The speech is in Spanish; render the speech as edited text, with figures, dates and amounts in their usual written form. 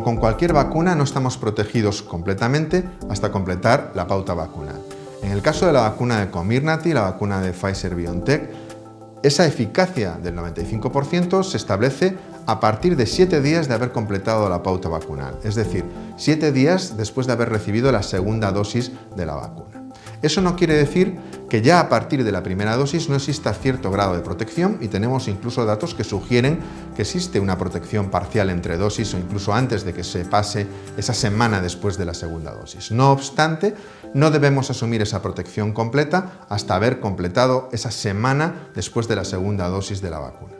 con cualquier vacuna no estamos protegidos completamente hasta completar la pauta vacunal. En el caso de la vacuna de Comirnaty, la vacuna de Pfizer-BioNTech, esa eficacia del 95% se establece a partir de 7 días de haber completado la pauta vacunal, es decir, 7 días después de haber recibido la segunda dosis de la vacuna. Eso no quiere decir que ya a partir de la primera dosis no exista cierto grado de protección, y tenemos incluso datos que sugieren que existe una protección parcial entre dosis o incluso antes de que se pase esa semana después de la segunda dosis. No obstante, no debemos asumir esa protección completa hasta haber completado esa semana después de la segunda dosis de la vacuna.